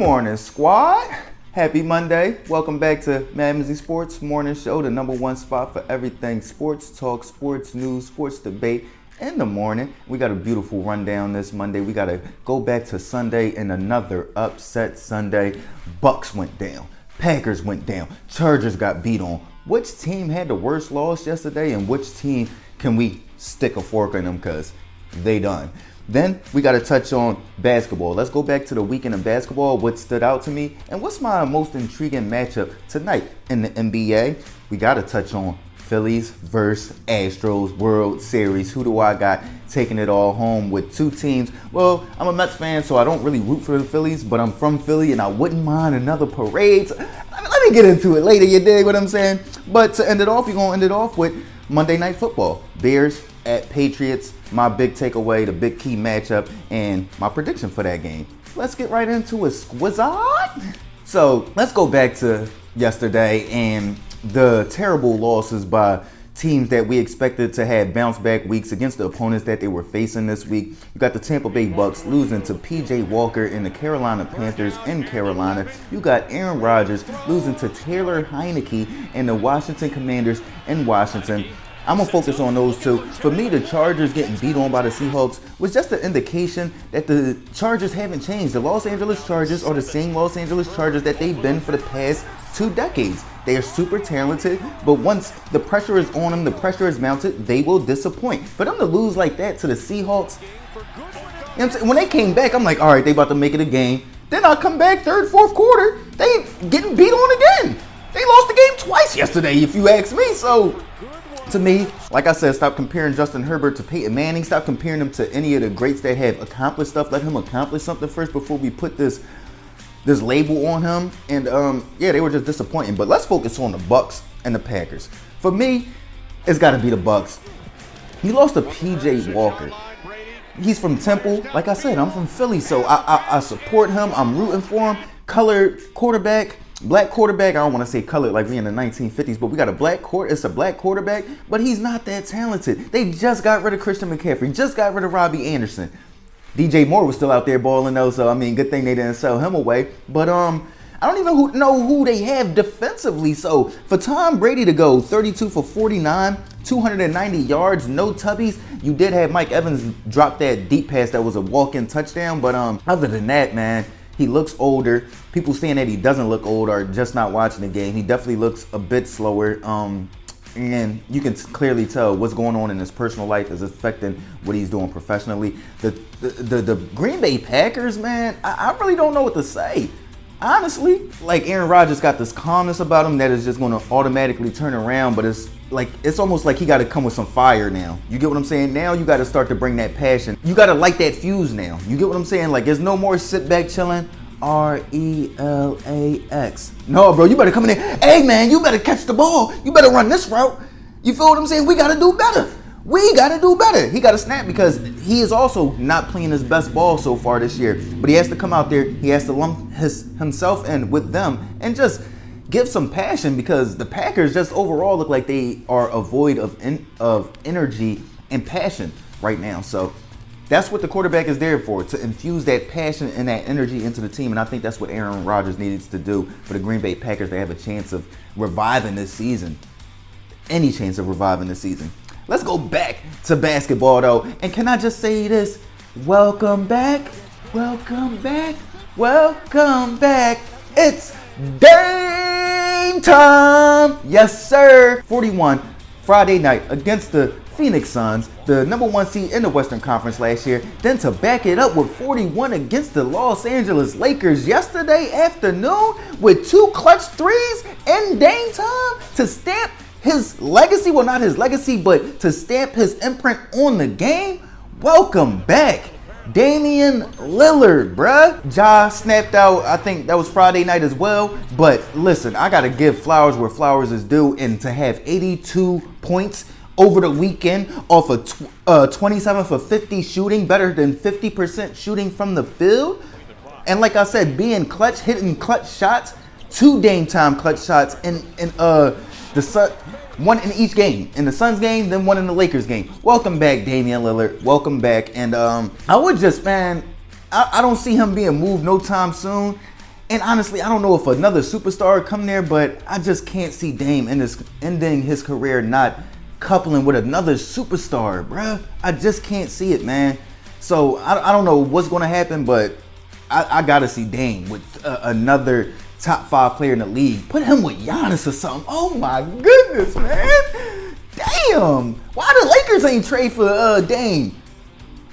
morning, squad. Happy Monday. Welcome back to MadMizzy Sports Morning Show, the #1 spot for everything sports talk, sports news, sports debate in the morning. We got a beautiful rundown this Monday. We got to go back to Sunday and another upset Sunday. Bucks went down. Packers went down. Chargers got beat on. Which team had the worst loss yesterday, and which team can we stick a fork in them because they done? Then we got to touch on basketball. Let's go back to the weekend of basketball, what stood out to me, and what's my most intriguing matchup tonight in the NBA. We got to touch on Phillies versus Astros World Series. Who do I got taking it all home with two teams? Well, I'm a Mets fan, so I don't really root for the Phillies, but I'm from Philly, and I wouldn't mind another parade. Let me get into it later, you dig what I'm saying? But to end it off, we're going to end it off with Monday Night Football. Bears at Patriots. My big takeaway, the big key matchup, and my prediction for that game. Let's get right into it, squizard. So let's go back to yesterday and the terrible losses by teams that we expected to have bounce back weeks against the opponents that they were facing this week. You got the Tampa Bay Bucks losing to PJ Walker and the Carolina Panthers in Carolina. You got Aaron Rodgers losing to Taylor Heineke and the Washington Commanders in Washington. I'm going to focus on those two. For me, the Chargers getting beat on by the Seahawks was just an indication that the Chargers haven't changed. The Los Angeles Chargers are the same Los Angeles Chargers that they've been for the past 2 decades. They are super talented, but once the pressure is on them, the pressure is mounted, they will disappoint. For them to lose like that to the Seahawks, you know what I'm saying? When they came back, I'm like, all right, they about to make it a game. Then I come back third, fourth quarter, they getting beat on again. They lost the game twice yesterday, if you ask me. So to me, like I said, stop comparing Justin Herbert to Peyton Manning. Stop comparing him to any of the greats that have accomplished stuff. Let him accomplish something first before we put this label on him. And yeah, they were just disappointing. But let's focus on the Bucks and the Packers. For me, it's got to be the Bucks. He lost to PJ Walker. He's from Temple. Like I said, I'm from Philly, so I support him. I'm rooting for him. Colored quarterback. Black quarterback, I don't want to say colored like we in the 1950s, but we got it's a black quarterback, but he's not that talented. They just got rid of Christian McCaffrey, just got rid of Robbie Anderson. DJ Moore was still out there balling though, so I mean, good thing they didn't sell him away. But I don't even know who they have defensively. So for Tom Brady to go 32 for 49, 290 yards, no tubbies, you did have Mike Evans drop that deep pass that was a walk-in touchdown, but other than that, man, he looks older. People saying that he doesn't look old are just not watching the game. He definitely looks a bit slower. And you can clearly tell what's going on in his personal life is affecting what he's doing professionally. The Green Bay Packers, man, I really don't know what to say. Honestly, like Aaron Rodgers got this calmness about him that is just going to automatically turn around, but it's almost like he got to come with some fire now. You get what I'm saying? Now you got to start to bring that passion. You got to light that fuse now. You get what I'm saying? Like there's no more sit back chilling. RELAX. No, bro, you better come in there. Hey, man, you better catch the ball. You better run this route. You feel what I'm saying? We got to do better. We got to do better. He got to snap because he is also not playing his best ball so far this year. But he has to come out there. He has to lump himself in with them and just give some passion because the Packers just overall look like they are a void of energy and passion right now. So that's what the quarterback is there for, to infuse that passion and that energy into the team. And I think that's what Aaron Rodgers needs to do for the Green Bay Packers to have a chance of reviving this season. Any chance of reviving this season. Let's go back to basketball, though. And can I just say this? Welcome back. Welcome back. Welcome back. It's game time. Yes, sir. 41 Friday night against the Phoenix Suns, the #1 seed in the Western Conference last year. Then to back it up with 41 against the Los Angeles Lakers yesterday afternoon with 2 clutch threes in Dame time to stamp his legacy. Well, not his legacy, but to stamp his imprint on the game. Welcome back, Damian Lilliard, bruh. Ja snapped out, I think that was Friday night as well. But listen, I got to give flowers where flowers is due. And to have 82 points over the weekend off of 27 for 50 shooting, better than 50% shooting from the field. And like I said, being clutch, hitting clutch shots, 2 Dame time clutch shots in the Sun, 1 in each game. In the Suns game, then 1 in the Lakers game. Welcome back, Damian Lillard. Welcome back. And I would just, man, I don't see him being moved no time soon. And honestly, I don't know if another superstar come there, but I just can't see Dame ending his career not coupling with another superstar, bruh. I just can't see it, man. So I don't know what's going to happen, but I got to see Dame with another top 5 player in the league. Put him with Giannis or something. Oh my goodness, man. Damn. Why the Lakers ain't trade for Dame?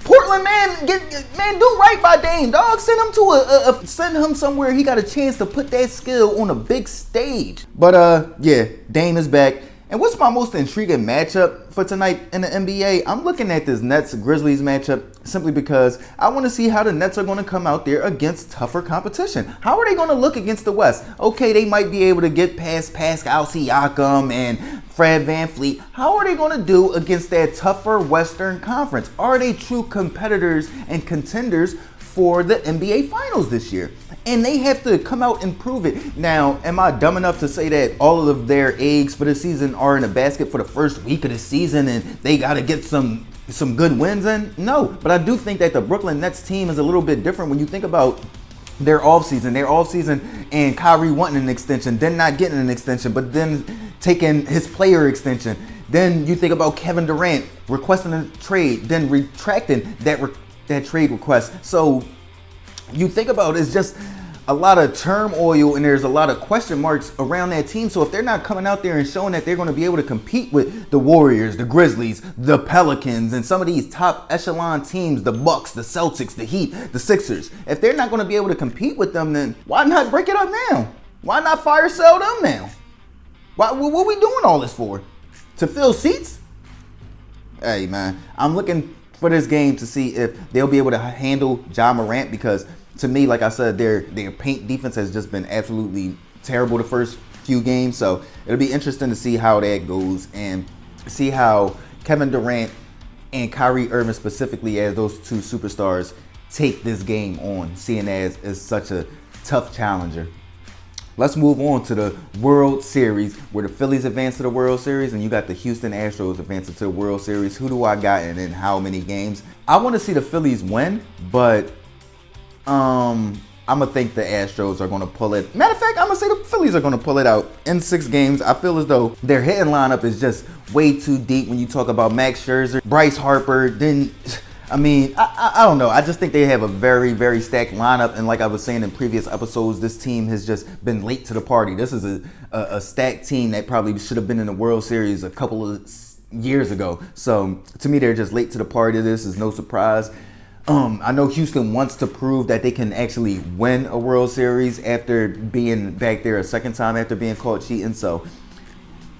Portland, man, do right by Dame, dog. Send him send him somewhere he got a chance to put that skill on a big stage. But yeah, Dame is back. And what's my most intriguing matchup for tonight in the NBA? I'm looking at this Nets-Grizzlies matchup simply because I want to see how the Nets are going to come out there against tougher competition. How are they going to look against the West? Okay, they might be able to get past Pascal Siakam and Fred VanVleet. How are they going to do against that tougher Western Conference? Are they true competitors and contenders for the NBA Finals this year? And they have to come out and prove it. Now, am I dumb enough to say that all of their eggs for the season are in a basket for the first week of the season and they got to get some good wins in? No, but I do think that the Brooklyn Nets team is a little bit different when you think about their offseason and Kyrie wanting an extension, then not getting an extension, but then taking his player extension. Then you think about Kevin Durant requesting a trade, then retracting that trade request. So you think about it's just a lot of turmoil and there's a lot of question marks around that team. So if they're not coming out there and showing that they're going to be able to compete with the Warriors, the Grizzlies, the Pelicans, and some of these top echelon teams, the Bucks, the Celtics, the Heat, the Sixers, if they're not going to be able to compete with them, then why not break it up now? Why not fire sell them now? What are we doing all this for? To fill seats? Hey, man, I'm looking for this game to see if they'll be able to handle Ja Morant, because to me, like I said, their paint defense has just been absolutely terrible the first few games. So it'll be interesting to see how that goes and see how Kevin Durant and Kyrie Irving specifically, as those two superstars, take this game on, seeing as such a tough challenger. Let's move on to the World Series, where the Phillies advance to the World Series and you got the Houston Astros advancing to the World Series. Who do I got and in how many games? I want to see the Phillies win, but I'm going to think the Astros are going to pull it. Matter of fact, I'm going to say the Phillies are going to pull it out in 6 games. I feel as though their hitting lineup is just way too deep when you talk about Max Scherzer, Bryce Harper, then I don't know. I just think they have a very, very stacked lineup. And like I was saying in previous episodes, this team has just been late to the party. This is a stacked team that probably should have been in the World Series a couple of years ago. So to me, they're just late to the party. This is no surprise. I know Houston wants to prove that they can actually win a World Series after being back there a second time after being caught cheating. So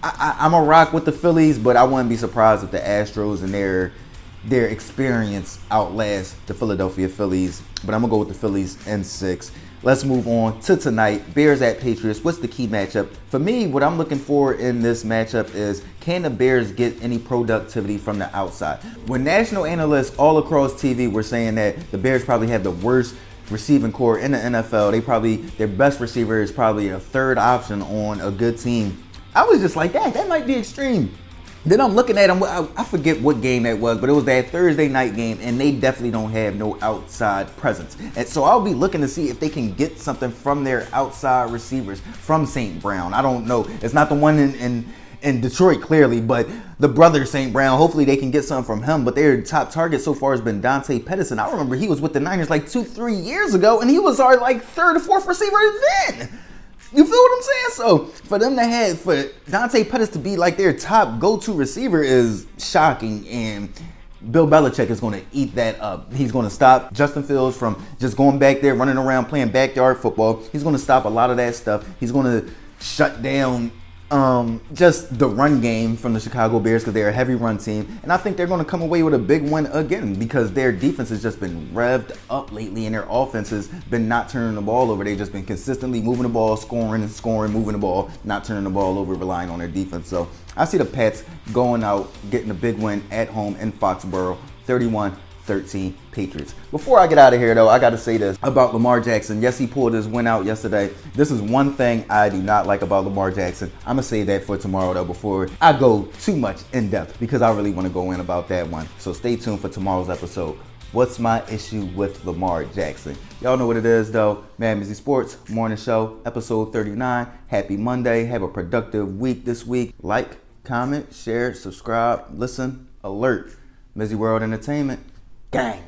I'm a rock with the Phillies, but I wouldn't be surprised if the Astros and their experience outlast the Philadelphia Phillies. But I'm going to go with the Phillies in 6. Let's move on to tonight. Bears at Patriots. What's the key matchup? For me, what I'm looking for in this matchup is, can the Bears get any productivity from the outside? When national analysts all across TV were saying that the Bears probably have the worst receiving core in the NFL, their best receiver is probably a third option on a good team, I was just like, that might be extreme. Then I'm looking at them, I forget what game that was, but it was that Thursday night game, and they definitely don't have no outside presence. And so I'll be looking to see if they can get something from their outside receivers, from St. Brown. I don't know. It's not the one in Detroit, clearly, but the brother St. Brown, hopefully they can get something from him. But their top target so far has been Dante Pettis. I remember he was with the Niners like 2-3 years ago, and he was our like 3rd or 4th receiver then. You feel what I'm saying? So for Dante Pettis to be like their top go-to receiver is shocking, and Bill Belichick is going to eat that up. He's going to stop Justin Fields from just going back there, running around, playing backyard football. He's going to stop a lot of that stuff. He's going to shut down just the run game from the Chicago Bears, because they're a heavy run team. And I think they're going to come away with a big win again, because their defense has just been revved up lately and their offense has been not turning the ball over. They've just been consistently moving the ball, scoring, moving the ball, not turning the ball over, relying on their defense. So I see the Pats going out, getting a big win at home in Foxborough, 31-13 Patriots. Before I get out of here, though, I got to say this about Lamar Jackson. Yes, he pulled his win out yesterday. This is one thing I do not like about Lamar Jackson. I'm going to say that for tomorrow, though, before I go too much in depth, because I really want to go in about that one. So stay tuned for tomorrow's episode. What's my issue with Lamar Jackson? Y'all know what it is though. MadMizzy Sports Morning Show, episode 39. Happy Monday. Have a productive week this week. Like, comment, share, subscribe, listen, alert. MizzyWorld Entertainment. Gang.